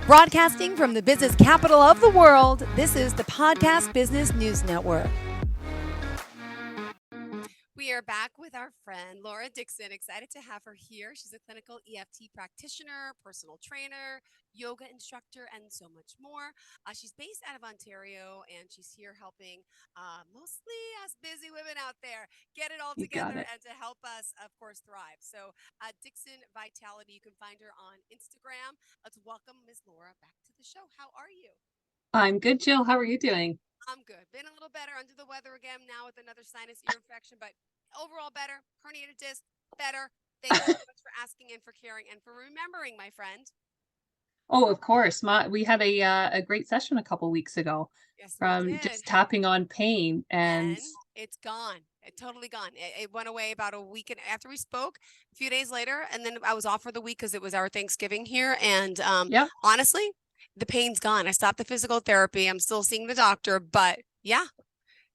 Broadcasting from the business capital of the world, this is the Podcast Business News Network. We are back with our friend, Laura Dixon. Excited to have her here. She's a clinical EFT practitioner, personal trainer, yoga instructor, and so much more. She's based out of Ontario, and she's here helping mostly us busy women out there get it all together and to help us, of course, thrive. So Dixon Vitality, you can find her on Instagram. Let's welcome Ms. Laura back to the show. How are you? I'm good, Jill. How are you doing? I'm good. Been a little better, under the weather again now with another sinus ear infection, but overall better. Herniated disc, better. Thank you so much for asking and for caring and for remembering, my friend. Oh, of course. We had a great session a couple weeks ago. Yes, from we did. just tapping on pain, and it's gone. It's totally gone. It went away about a week after we spoke, a few days later, and then I was off for the week because it was our Thanksgiving here. And honestly, the pain's gone. I stopped the physical therapy. I'm still seeing the doctor, but yeah.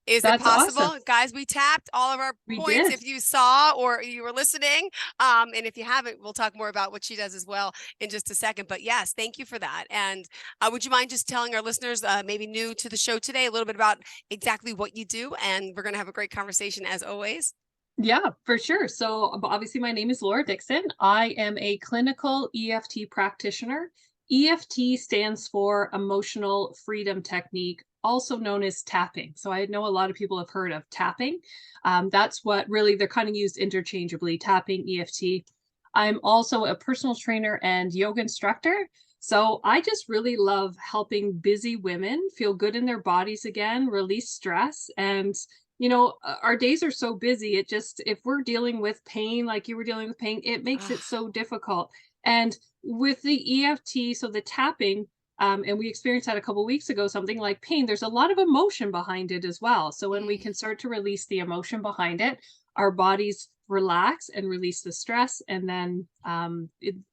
Is it possible? Awesome. Guys, we tapped all of our points if you saw or you were listening. And if you haven't, we'll talk more about what she does as well in just a second. But yes, thank you for that. And would you mind just telling our listeners, maybe new to the show today, a little bit about exactly what you do? And we're going to have a great conversation as always. Yeah, for sure. So obviously my name is Laura Dixon. I am a clinical EFT practitioner. EFT stands for Emotional Freedom Technique, also known as tapping. So I know a lot of people have heard of tapping. That's what really they're kind of used interchangeably, tapping, EFT. I'm also a personal trainer and yoga instructor. So I just really love helping busy women feel good in their bodies again, release stress, and our days are so busy. It just, if we're dealing with pain, like you were dealing with pain, it makes it so difficult. And with the EFT, so the tapping, and we experienced that a couple of weeks ago, something like pain, there's a lot of emotion behind it as well. So when we can start to release the emotion behind it, our bodies relax and release the stress. And then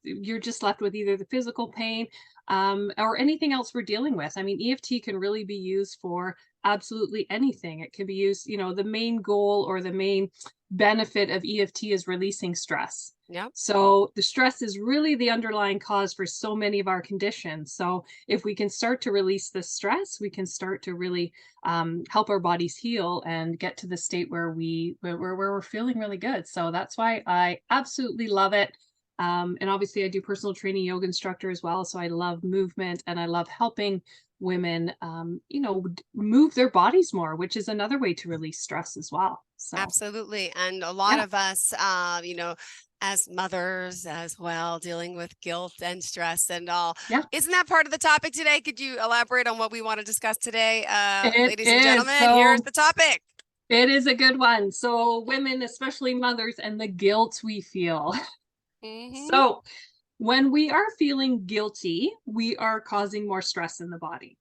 you're just left with either the physical pain or anything else we're dealing with. I mean, EFT can really be used for absolutely anything. It can be used, the main goal or the main benefit of EFT is releasing stress. Yeah. So the stress is really the underlying cause for so many of our conditions. So if we can start to release the stress, we can start to really help our bodies heal and get to the state where we're feeling really good. So that's why I absolutely love it. And obviously I do personal training, yoga instructor as well. So I love movement and I love helping women, move their bodies more, which is another way to release stress as well. So absolutely. And a lot of us, as mothers as well, dealing with guilt and stress and all. Yeah. Isn't that part of the topic today? Could you elaborate on what we want to discuss today? Ladies and gentlemen, here's the topic. It is a good one. So women, especially mothers, and the guilt we feel. So when we are feeling guilty, we are causing more stress in the body.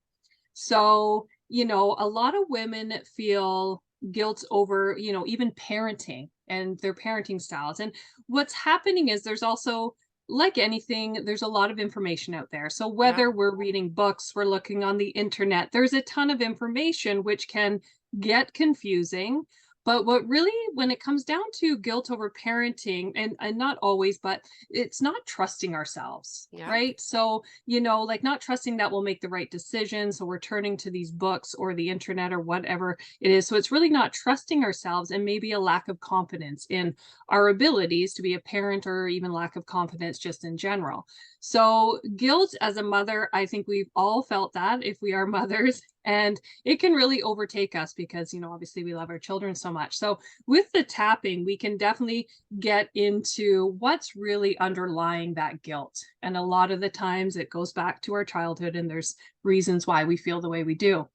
So, a lot of women feel guilt over, even parenting and their parenting styles. And what's happening is there's also, like anything, there's a lot of information out there. So whether we're reading books, we're looking on the internet, there's a ton of information which can get confusing. But what really, when it comes down to guilt over parenting, and not always, but it's not trusting ourselves, right? So, like not trusting that we'll make the right decision. So we're turning to these books or the internet or whatever it is. So it's really not trusting ourselves, and maybe a lack of confidence in our abilities to be a parent, or even lack of confidence just in general. So guilt as a mother, I think we've all felt that if we are mothers, and it can really overtake us because, obviously we love our children so much. So with the tapping, we can definitely get into what's really underlying that guilt. And a lot of the times it goes back to our childhood, and there's reasons why we feel the way we do.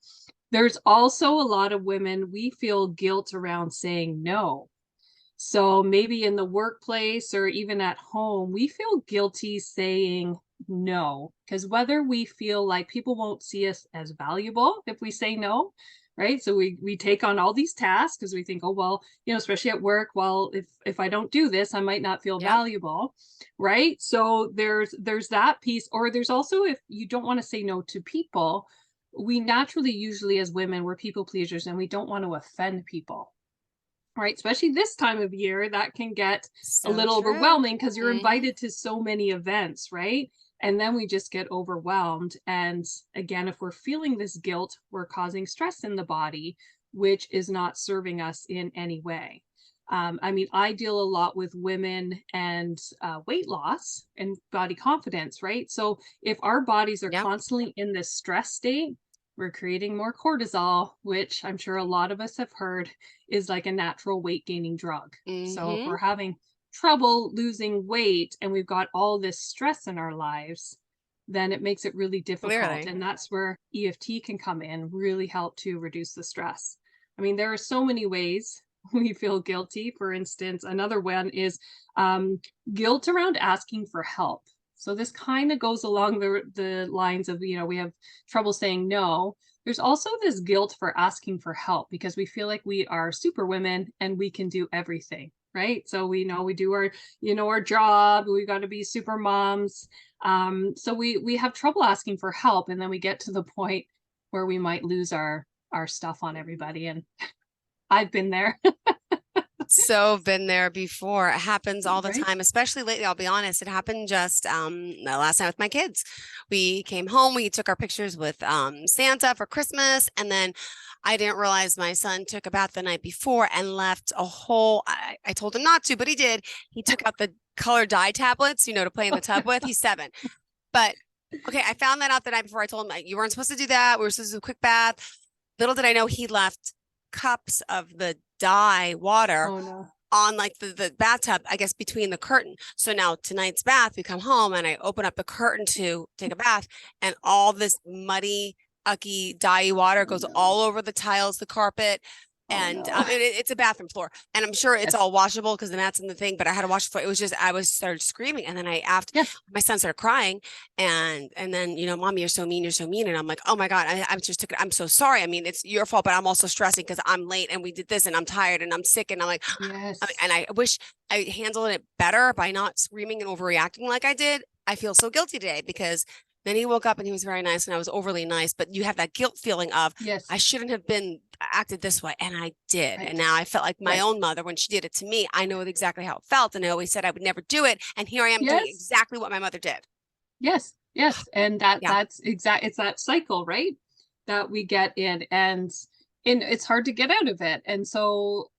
There's also a lot of women, we feel guilt around saying no. So maybe in the workplace or even at home, we feel guilty saying no, because whether we feel like people won't see us as valuable if we say no, right? So we take on all these tasks because we think, oh, well, especially at work, well, if I don't do this, I might not feel valuable, right? So there's that piece. Or there's also, if you don't want to say no to people, we naturally, usually as women, we're people pleasers and we don't want to offend people. Right, especially this time of year, that can get a little overwhelming because you're invited to so many events, right? And then we just get overwhelmed. And again, if we're feeling this guilt, we're causing stress in the body, which is not serving us in any way. I mean, I deal a lot with women and weight loss and body confidence, right? So if our bodies are Yep. constantly in this stress state, we're creating more cortisol, which I'm sure a lot of us have heard is like a natural weight gaining drug. So if Mm-hmm. we're having trouble losing weight and we've got all this stress in our lives, then it makes it really difficult. Clearly. And that's where EFT can come in, really help to reduce the stress. I mean, there are so many ways we feel guilty. For instance, another one is guilt around asking for help. So this kind of goes along the lines of, we have trouble saying no. There's also this guilt for asking for help because we feel like we are super women and we can do everything, right? So we know we do our job, we got to be super moms. So we have trouble asking for help, and then we get to the point where we might lose our stuff on everybody. And I've been there. So been there before. It happens all the Right? time, especially lately. I'll be honest. It happened just last night with my kids. We came home, we took our pictures with Santa for Christmas, and then I didn't realize my son took a bath the night before and left a whole I told him not to, but he did. He took out the color dye tablets, to play in the tub with. He's 7. But okay, I found that out the night before. I told him, like, you weren't supposed to do that. We were supposed to do a quick bath. Little did I know he left cups of the dye water Oh no. on like the bathtub, I guess, between the curtain. So now tonight's bath, we come home and I open up the curtain to take a bath, and all this muddy, ucky, dye water goes no. all over the tiles, the carpet. Oh, And no. it's a bathroom floor, and I'm sure it's Yes. all washable because the mat's in the thing. But I had to wash the floor. It was just I started screaming, and then Yes. my son started crying, and then Mommy, you're so mean, and I'm like, oh my God, I'm so sorry. I mean, it's your fault, but I'm also stressing because I'm late and we did this, and I'm tired and I'm sick, and I'm like, Yes. and I wish I handled it better by not screaming and overreacting like I did. I feel so guilty today because then he woke up and he was very nice and I was overly nice, but you have that guilt feeling of, Yes. I shouldn't have been acted this way. And I did. Right. And now I felt like my Right. own mother, when she did it to me, I know exactly how it felt. And I always said I would never do it. And here I am doing Yes. exactly what my mother did. Yes. Yes. And Yeah. that's it's that cycle, right? That we get in, and it's hard to get out of it. And so,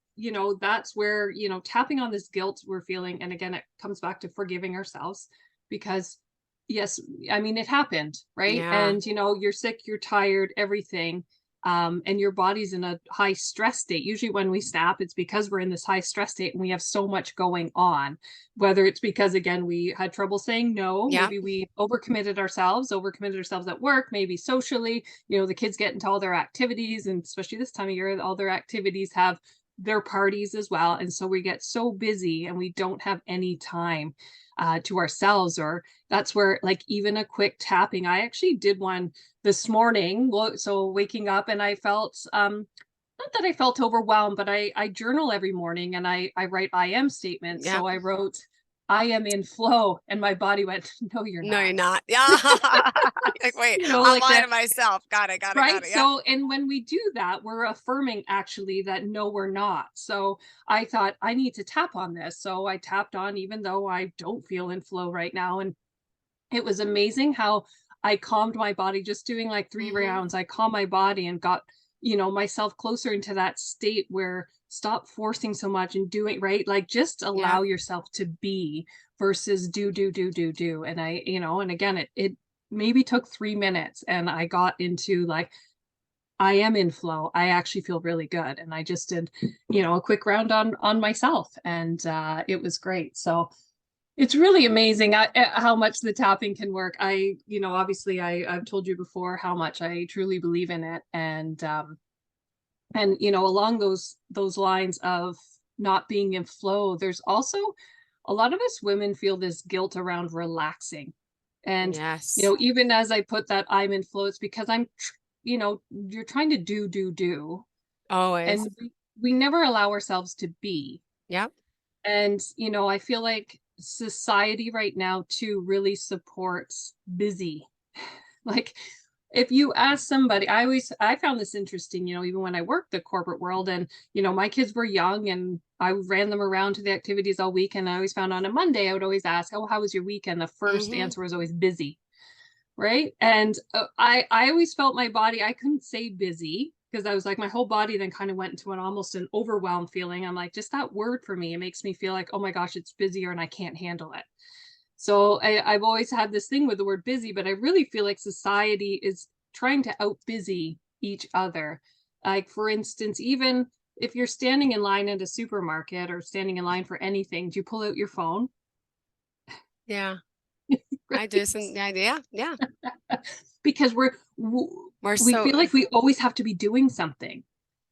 that's where, tapping on this guilt we're feeling. And again, it comes back to forgiving ourselves because yes, I mean, it happened, right? Yeah. And, you're sick, you're tired, everything. And your body's in a high stress state. Usually when we snap, it's because we're in this high stress state and we have so much going on, whether it's because, again, we had trouble saying no, Yeah. maybe we overcommitted ourselves at work, maybe socially, the kids get into all their activities, and especially this time of year, all their activities have their parties as well. And so we get so busy and we don't have any time to ourselves, or that's where, like, even a quick tapping. I actually did one this morning. So waking up, and I felt not that I felt overwhelmed, but I journal every morning and I write I am statements. Yeah. So I wrote, I am in flow, and my body went, no, you're not. No, you're not. Yeah. Like, wait, I'm like lying that. to myself. Got it. Right. Yeah. So, and when we do that, we're affirming actually that no, we're not. So I thought I need to tap on this. So I tapped on, even though I don't feel in flow right now. And it was amazing how I calmed my body just doing like 3 rounds. I calmed my body and got, myself closer into that state where stop forcing so much and doing, right? Like, just allow yourself to be versus do. And and again, it maybe took 3 minutes and I got into like, I am in flow. I actually feel really good. And I just did, a quick round on myself, and it was great. So it's really amazing how much the tapping can work. Obviously I've told you before how much I truly believe in it. And along those lines of not being in flow, there's also a lot of us women feel this guilt around relaxing. And, Yes. even as I put that I'm in flow, it's because you're trying to do. Always. And we never allow ourselves to be. Yep. And, I feel like society right now too really supports busy. Like, if you ask somebody, I found this interesting, even when I worked the corporate world and, my kids were young and I ran them around to the activities all week. And I always found on a Monday, I would always ask, oh, how was your weekend? The first answer was always busy. Right. And I always felt my body, I couldn't say busy because I was like, my whole body then kind of went into almost an overwhelmed feeling. I'm like, just that word for me, it makes me feel like, oh my gosh, it's busier and I can't handle it. So I've always had this thing with the word busy, but I really feel like society is trying to out busy each other. Like, for instance, even if you're standing in line at a supermarket or standing in line for anything, do you pull out your phone? Yeah, I Right? do. Yeah. Because We're we so. feel like we always have to be doing something.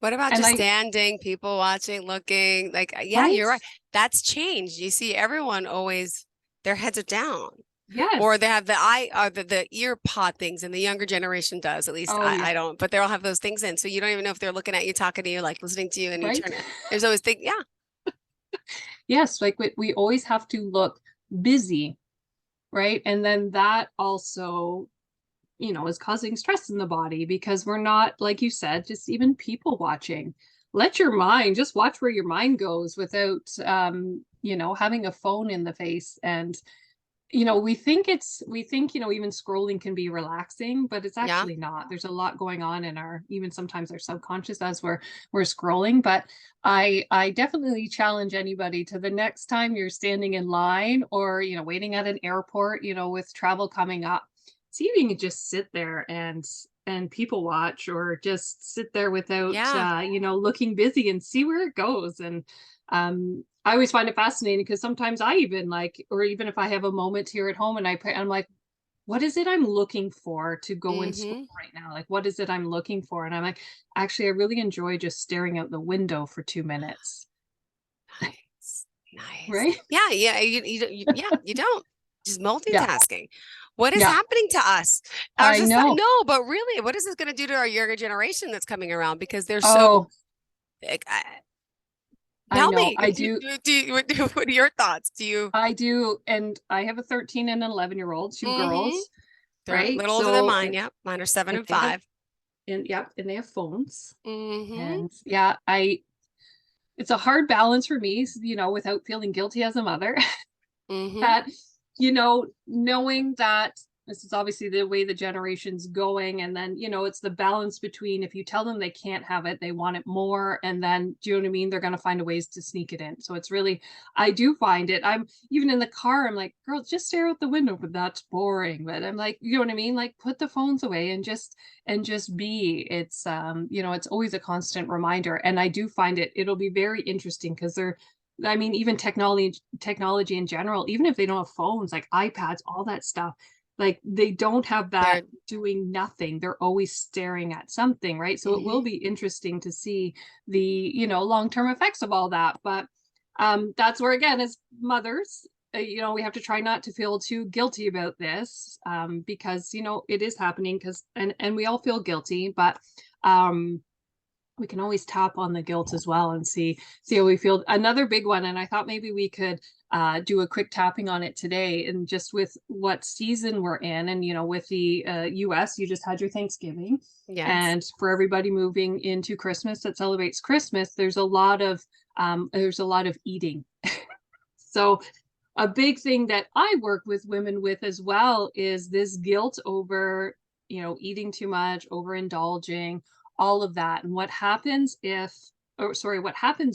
What about And just standing, people watching, looking? Like, yeah, right? you're right. That's changed. You see, everyone always, their heads are down. Or Yes. they have the ear pod things, and the younger generation does. At least Oh, I yeah. don't, but they all have those things in. So you don't even know if they're looking at you, talking to you, like listening to you, and you Right. turn it. There's always yeah. Yes. Like we always have to look busy. Right. And then that also, is causing stress in the body because we're not, like you said, just even people watching. Let your mind just watch where your mind goes without, having a phone in the face. And, we think, even scrolling can be relaxing, but it's Yeah. actually not. There's a lot going on in even sometimes our subconscious as we're scrolling. But I definitely challenge anybody to the next time you're standing in line or, waiting at an airport, with travel coming up, see if you can just sit there and people watch or just sit there without Yeah. looking busy and see where it goes. And I always find it fascinating because sometimes I even or even if I have a moment here at home and I'm like, what is it I'm looking for to go and scroll Mm-hmm. right now? Like, what is it I'm looking for? And I'm like, actually, I really enjoy just staring out the window for 2 minutes. Nice. Nice. Right? Yeah. Yeah. Yeah, you don't. Just Yeah. multitasking. What is Yeah. happening to us? Our I society, know. no, but really, what is this going to do to our younger generation that's coming around? Because they're so, Oh, like, I tell know. me, I do. what are your thoughts? Do you? I do. And I have a 13 and an 11-year-old, two Mm-hmm. girls. They're a Right. little older than So, mine. Yep. Mine are 7 and and they have, 5. and they have phones. Mm-hmm. And yeah, it's a hard balance for me, without feeling guilty as a mother, Mm-hmm. that, knowing that this is obviously the way the generation's going. And then, it's the balance between if you tell them they can't have it, they want it more. And then, do you know what I mean? They're going to find a ways to sneak it in. So it's really, I do find it. I'm even in the car, I'm like, girl, just stare out the window, but that's boring. But I'm like, you know what I mean? Like put the phones away and just be. It's always a constant reminder. And I do find it'll be very interesting because even technology in general, even if they don't have phones, like iPads, all that stuff, like they don't have that They're doing nothing. They're always staring at something, right? So it will mm-hmm. be interesting to see the, long-term effects of all that. But that's where, again, as mothers, we have to try not to feel too guilty about this, because, it is happening and we all feel guilty, but we can always tap on the guilt as well and see how we feel. Another big one, and I thought maybe we could do a quick tapping on it today, and just with what season we're in, and with the US, you just had your Thanksgiving, Yes. and for everybody moving into Christmas that celebrates Christmas, there's a lot of eating. So a big thing that I work with women with as well is this guilt over, eating too much, overindulging, all of that. And what happens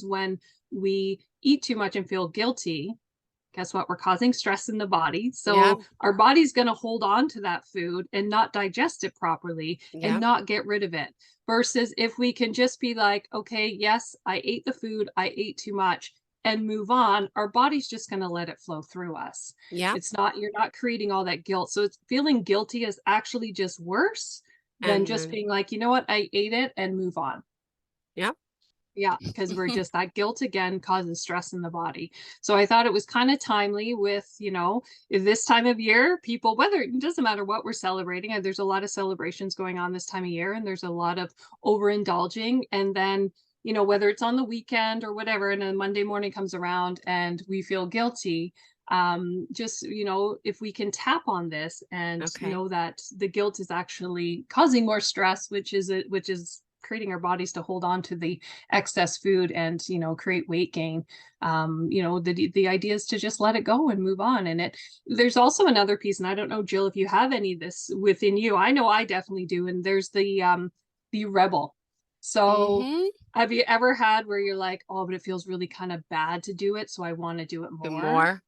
when we eat too much and feel guilty? Guess what? We're causing stress in the body. Yeah. So our body's going to hold on to that food and not digest it properly and Yeah. not get rid of it. Versus if we can just be like, okay, yes, I ate the food, I ate too much, and move on, our body's just going to let it flow through us. Yeah. You're not creating all that guilt. So it's feeling guilty is actually just worse than And just then, being like, you know what, I ate it and move on. yeah. Yeah, because we're just that guilt again causes stress in the body. So I thought it was kind of timely with, this time of year, people, whether it doesn't matter what we're celebrating, there's a lot of celebrations going on this time of year, and there's a lot of overindulging. And then, whether it's on the weekend or whatever, and then Monday morning comes around and we feel guilty. just, if we can tap on this and Okay. know that the guilt is actually causing more stress, which is creating our bodies to hold on to the excess food and, create weight gain. The idea is to just let it go and move on. And there's also another piece, and I don't know, Jill, if you have any of this within you. I know I definitely do. And there's the rebel. So have you ever had where you're like, oh, but it feels really kind of bad to do it, so I want to do it The more? more.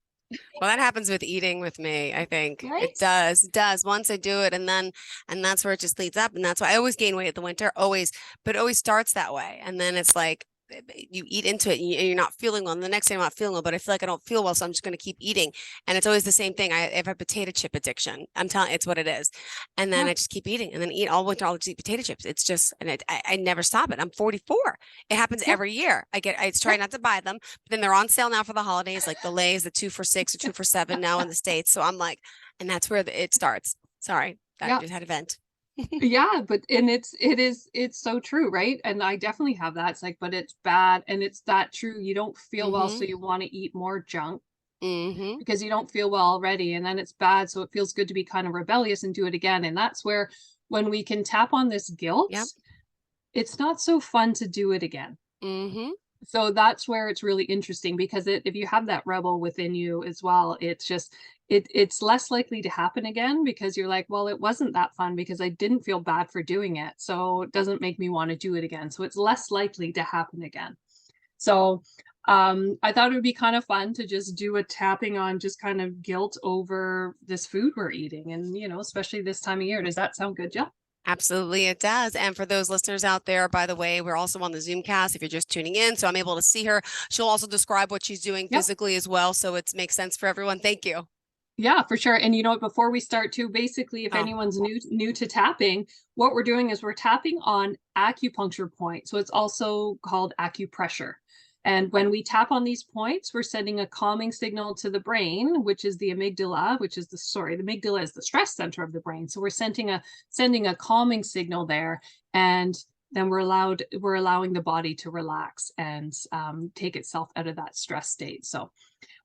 Well, that happens with eating with me, I think. Right? It does. Once I do it, and that's where it just leads up. And that's why I always gain weight in the winter, always, but it always starts that way. And then it's like you eat into it and you're not feeling well. And the next day I'm not feeling well, but I feel like I don't feel well. So I'm just going to keep eating. And it's always the same thing. I have a potato chip addiction. I'm telling it's what it is. And then Yeah. I just keep eating and then eat all winter. I'll just eat potato chips. It's just, and I never stop it. I'm 44. It happens every year. I try not to buy them, but then they're on sale now for the holidays, like the Lay's, the 2 for $6 or 2 for $7 now in the States. So I'm like, and that's where it starts. Sorry, I just had a vent. Yeah, but it's so true, right? And I definitely have that. It's like, but it's bad, and it's that true. You don't feel well, so you want to eat more junk because you don't feel well already, and then it's bad, so it feels good to be kind of rebellious and do it again. And that's where, when we can tap on this guilt, it's not so fun to do it again. So that's where it's really interesting, because if you have that rebel within you as well, it's just it's less likely to happen again, because you're like, well, it wasn't that fun because I didn't feel bad for doing it, so it doesn't make me want to do it again. So it's less likely to happen again. So I thought it would be kind of fun to just do a tapping on just kind of guilt over this food we're eating, and especially this time of year. Does that sound good, Jill? Absolutely, it does. And for those listeners out there, by the way, we're also on the Zoomcast if you're just tuning in. So I'm able to see her. She'll also describe what she's doing physically as well. So it makes sense for everyone. Thank you. Yeah, for sure. And before we start too, basically, if anyone's new to tapping, what we're doing is we're tapping on acupuncture points. So it's also called acupressure. And when we tap on these points, we're sending a calming signal to the brain, which is the amygdala, the amygdala is the stress center of the brain. So we're sending a calming signal there, and then we're allowing the body to relax and take itself out of that stress state. So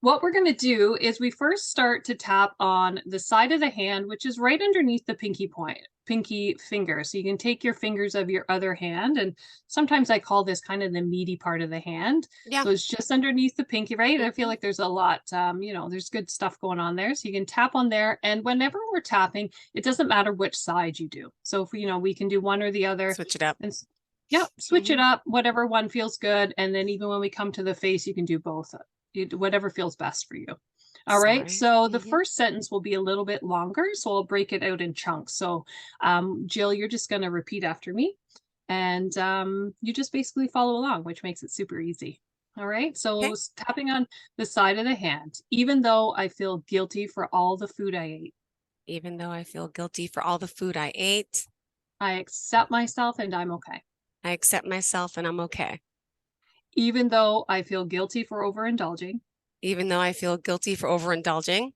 what we're going to do is we first start to tap on the side of the hand, which is right underneath the pinky finger. So you can take your fingers of your other hand, and sometimes I call this kind of the meaty part of the hand. Yeah. So it's just underneath the pinky, right? I feel like there's a lot, there's good stuff going on there. So you can tap on there. And whenever we're tapping, it doesn't matter which side you do. So if we can do one or the other. Switch it up. And switch it up, whatever one feels good. And then even when we come to the face, you can do both. Whatever feels best for you. All right. So the first sentence will be a little bit longer, so I'll break it out in chunks. So Jill, you're just going to repeat after me, and you just basically follow along, which makes it super easy. All right. So tapping on the side of the hand. Even though I feel guilty for all the food I ate. Even though I feel guilty for all the food I ate. I accept myself and I'm okay. I accept myself and I'm okay. Even though I feel guilty for overindulging. Even though I feel guilty for overindulging.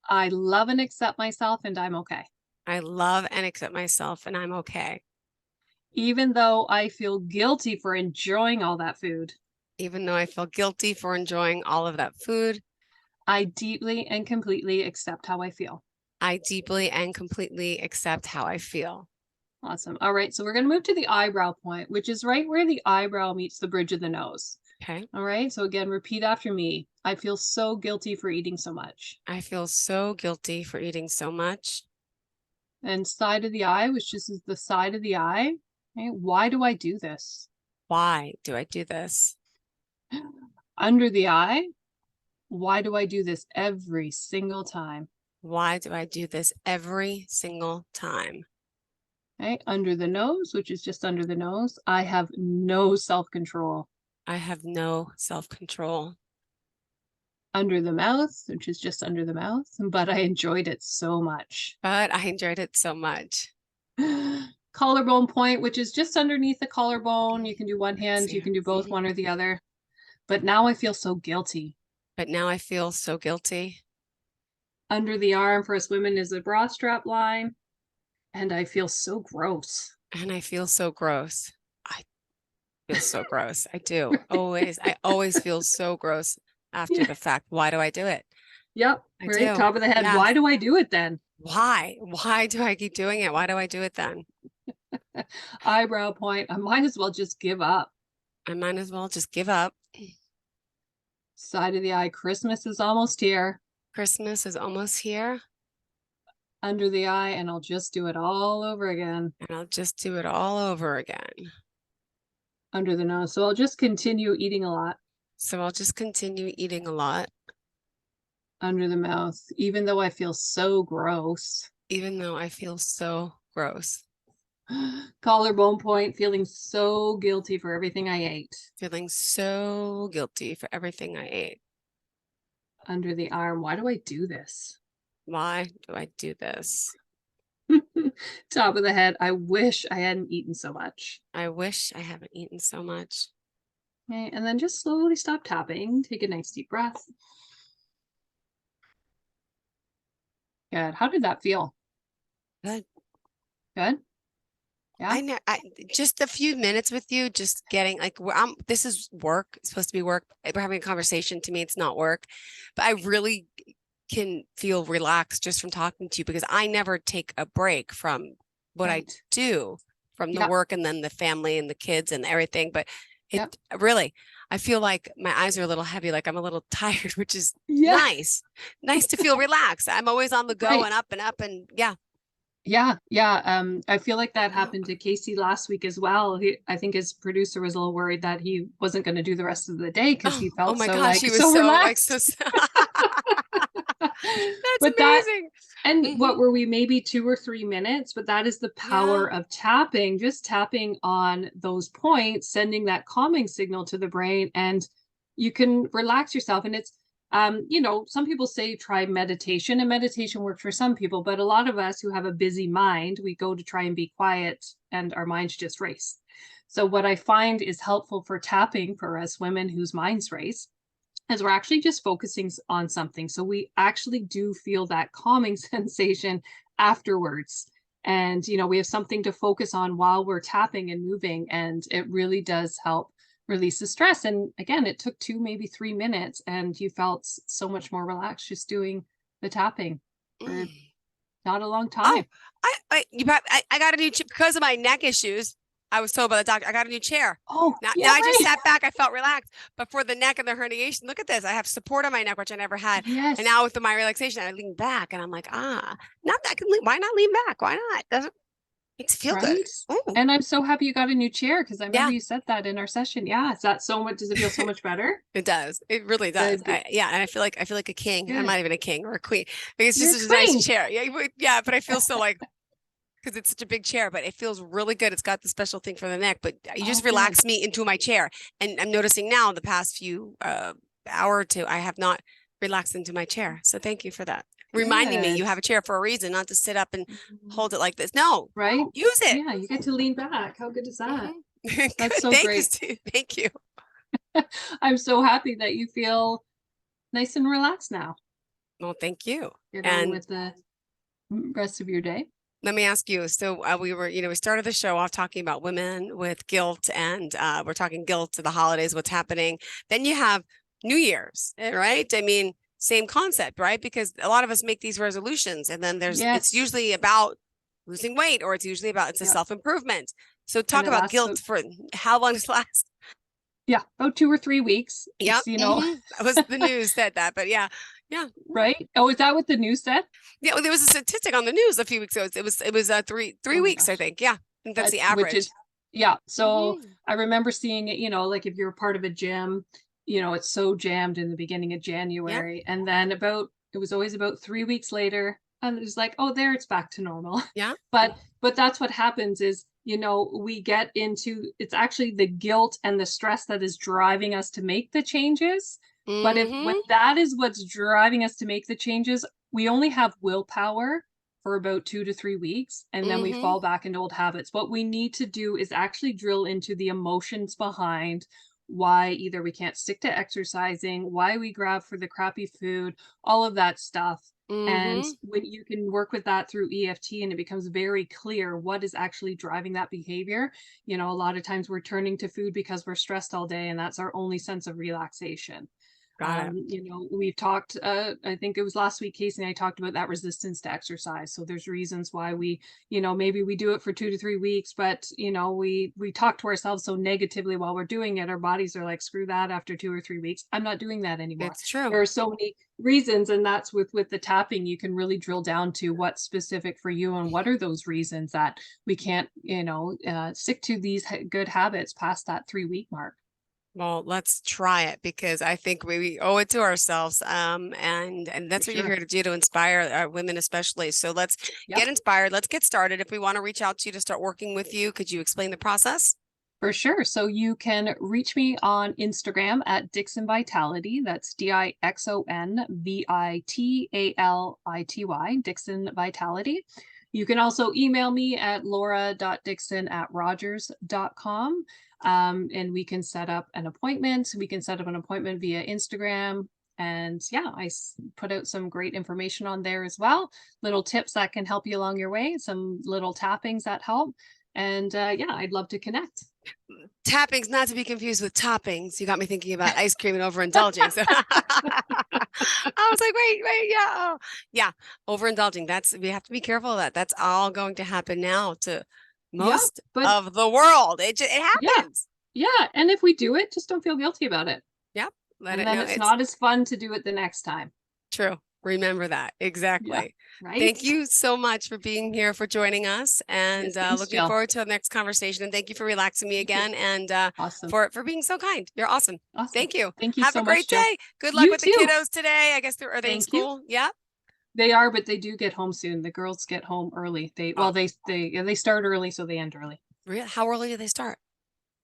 I love and accept myself and I'm okay. I love and accept myself and I'm okay. Even though I feel guilty for enjoying all that food. Even though I feel guilty for enjoying all of that food. I deeply and completely accept how I feel. I deeply and completely accept how I feel. Awesome. All right. So we're going to move to the eyebrow point, which is right where the eyebrow meets the bridge of the nose. Okay. All right. So again, repeat after me. I feel so guilty for eating so much. I feel so guilty for eating so much. And side of the eye, which just is the side of the eye. Okay. Why do I do this? Why do I do this? Under the eye. Why do I do this every single time? Why do I do this every single time? Okay, under the nose, which is just under the nose, I have no self-control. I have no self-control. Under the mouth, which is just under the mouth, but I enjoyed it so much. But I enjoyed it so much. Collarbone point, which is just underneath the collarbone. You can do one hand, you can do both, one or the other. But now I feel so guilty. But now I feel so guilty. Under the arm for us women is a bra strap line. And I feel so gross. And I feel so gross. I feel so gross. I do. I always feel so gross after the fact. Why do I do it? Yep. I Right. do. Top of the head. Yes. Why do I do it then? Why? Why do I keep doing it? Why do I do it then? Eyebrow point. I might as well just give up. I might as well just give up. Side of the eye. Christmas is almost here. Christmas is almost here, Under the eye, and I'll just do it all over again. and I'll just do it all over again. Under the nose. So I'll just continue eating a lot. So I'll just continue eating a lot, Under the mouth, even though I feel so gross. even though I feel so gross. Collarbone point, feeling so guilty for everything I ate. Feeling so guilty for everything I ate. Under the arm. Why do I do this? Why do I do this? Top of the head. I wish I hadn't eaten so much. I wish I haven't eaten so much. Okay, and then just slowly stop tapping. Take a nice deep breath. Good. How did that feel? Good. Good. Yeah. I just a few minutes with you, just getting like this is work. It's supposed to be work. We're having a conversation. To me, it's not work, but I really can feel relaxed just from talking to you because I never take a break from what I do, from the work and then the family and the kids and everything. But it really, I feel like my eyes are a little heavy, like I'm a little tired, which is nice to feel relaxed. I'm always on the go and up and yeah. I feel like that happened to Casey last week as well. I think his producer was a little worried that he wasn't going to do the rest of the day because he felt he was so relaxed. That's amazing. What were we, maybe 2 or 3 minutes? But that is the power of tapping, just tapping on those points, sending that calming signal to the brain, and you can relax yourself. And it's some people say try meditation, and meditation works for some people, but a lot of us who have a busy mind, we go to try and be quiet and our minds just race. So what I find is helpful for tapping for us women whose minds race is we're actually just focusing on something. So we actually do feel that calming sensation afterwards. And, we have something to focus on while we're tapping and moving. And it really does help release the stress. And again, it took 2, maybe 3 minutes, and you felt so much more relaxed just doing the tapping for not a long time. Oh, I got a new chair because of my neck issues. I was told by the doctor, I got a new chair. Oh, now I just sat back. I felt relaxed. But for the neck and the herniation, look at this. I have support on my neck, which I never had. Yes. And now with my relaxation, I lean back and I'm like, not that can lean. Why not lean back? Why not? Makes it feel good. Ooh. And I'm so happy you got a new chair because I remember you said that in our session. Yeah. Is that so much? Does it feel so much better? It does. It really does. And I feel like a king. Good. I'm not even a king or a queen. Because this is a nice chair. Yeah. But I feel so like, because it's such a big chair, but it feels really good. It's got the special thing for the neck, but you just relax me into my chair. And I'm noticing now the past few hour or two, I have not relaxed into my chair. So thank you for that. Reminding me you have a chair for a reason, not to sit up and hold it like this. No, right? Use it. Yeah, you get to lean back. How good is that? That's so great. Thank you. I'm so happy that you feel nice and relaxed now. Well, thank you. Get on with the rest of your day. Let me ask you. So we started the show off talking about women with guilt, and we're talking guilt to the holidays, what's happening. Then you have New Year's, right? I mean, same concept, right? Because a lot of us make these resolutions, and then it's usually about losing weight, or it's usually about a self-improvement. So talk about guilt for how long does it last? Yeah, about 2 or 3 weeks. Yeah, it was the news said that, but yeah. Right. Oh, is that what the news said? Yeah, well, there was a statistic on the news a few weeks ago. It was 3 weeks, I think. Yeah, I think that's the average. So I remember seeing it. Like if you're part of a gym, it's so jammed in the beginning of January, and then it was always about 3 weeks later, and it's like, oh, there, it's back to normal. Yeah. But that's what happens is, we get into, it's actually the guilt and the stress that is driving us to make the changes. But if that is what's driving us to make the changes, we only have willpower for about 2 to 3 weeks, and then we fall back into old habits. What we need to do is actually drill into the emotions behind why either we can't stick to exercising, why we grab for the crappy food, all of that stuff. And when you can work with that through EFT, and it becomes very clear what is actually driving that behavior. A lot of times we're turning to food because we're stressed all day, and that's our only sense of relaxation. Got it. We've talked, I think it was last week, Casey and I talked about that resistance to exercise. So there's reasons why we, maybe we do it for 2 to 3 weeks, but, we talk to ourselves so negatively while we're doing it. Our bodies are like, screw that after 2 or 3 weeks. I'm not doing that anymore. It's true. There are so many reasons. And that's with the tapping, you can really drill down to what's specific for you and what are those reasons that we can't, stick to these good habits past that 3-week mark. Well, let's try it because I think we owe it to ourselves. And that's what you're here to do, to inspire women, especially. So let's get inspired. Let's get started. If we want to reach out to you to start working with you, could you explain the process? For sure. So you can reach me on Instagram at Dixon Vitality. That's DixonVitality, Dixon Vitality. You can also email me at laura.dixon@rogers.com. And we can set up an appointment. We can set up an appointment via Instagram. And I put out some great information on there as well. Little tips that can help you along your way. Some little tappings that help. And I'd love to connect. Tappings, not to be confused with toppings. You got me thinking about ice cream and overindulging. So I was like, wait, overindulging. We have to be careful of that. That's all going to happen now to most of the world. It happens. Yeah. And if we do it, just don't feel guilty about it. Yep. It's not as fun to do it the next time. True. Remember that. Exactly. Yeah, right. Thank you so much for being here, for joining us, and looking forward to the next conversation. And thank you for relaxing me again, and awesome. for being so kind. You're awesome. Thank you. Thank you. Have so a great much, day. Good luck with too. the kiddos today. I guess are they in school? Yeah. They are, but they do get home soon. The girls get home early. They start early, so they end early. Really? How early do they start?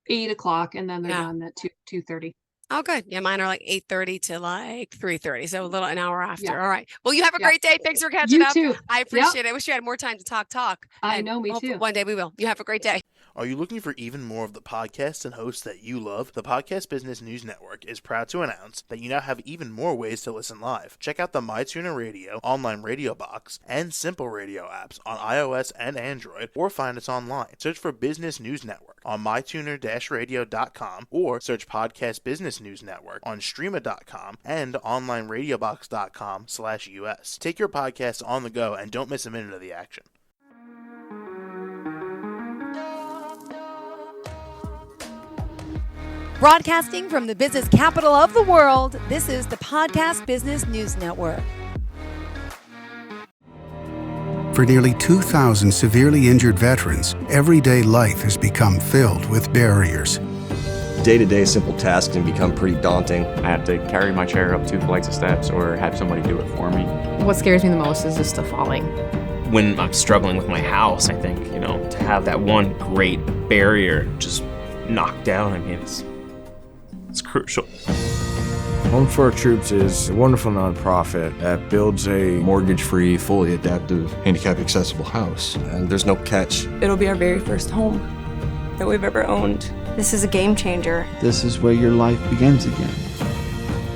8 o'clock, and then they're done at 2:30. Oh, good. Yeah, mine are like 8:30 to like 3:30, so an hour after. Yeah. All right. Well, you have a great day. Thanks for catching up. You too. I appreciate it. I wish you had more time to talk. I know, me too. One day we will. You have a great day. Are you looking for even more of the podcasts and hosts that you love? The Podcast Business News Network is proud to announce that you now have even more ways to listen live. Check out the MyTuner Radio, online radio box, and Simple Radio apps on iOS and Android, or find us online. Search for Business News Network on mytuner-radio.com, or search Podcast Business News Network on streama.com and onlineradiobox.com/US. Take your podcast on the go and don't miss a minute of the action. Broadcasting from the business capital of the world, this is the Podcast Business News Network. For nearly 2,000 severely injured veterans, everyday life has become filled with barriers. Day-to-day simple tasks can become pretty daunting. I have to carry my chair up 2 flights of steps or have somebody do it for me. What scares me the most is just the falling. When I'm struggling with my house, I think, to have that one great barrier just knocked down, it's crucial. Home for Our Troops is a wonderful nonprofit that builds a mortgage-free, fully adaptive, handicap-accessible house. And there's no catch. It'll be our very first home that we've ever owned. This is a game changer. This is where your life begins again.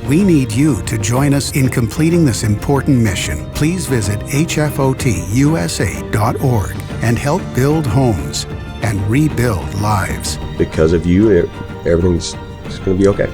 We need you to join us in completing this important mission. Please visit hfotusa.org and help build homes and rebuild lives. Because of you, everything's going to be okay.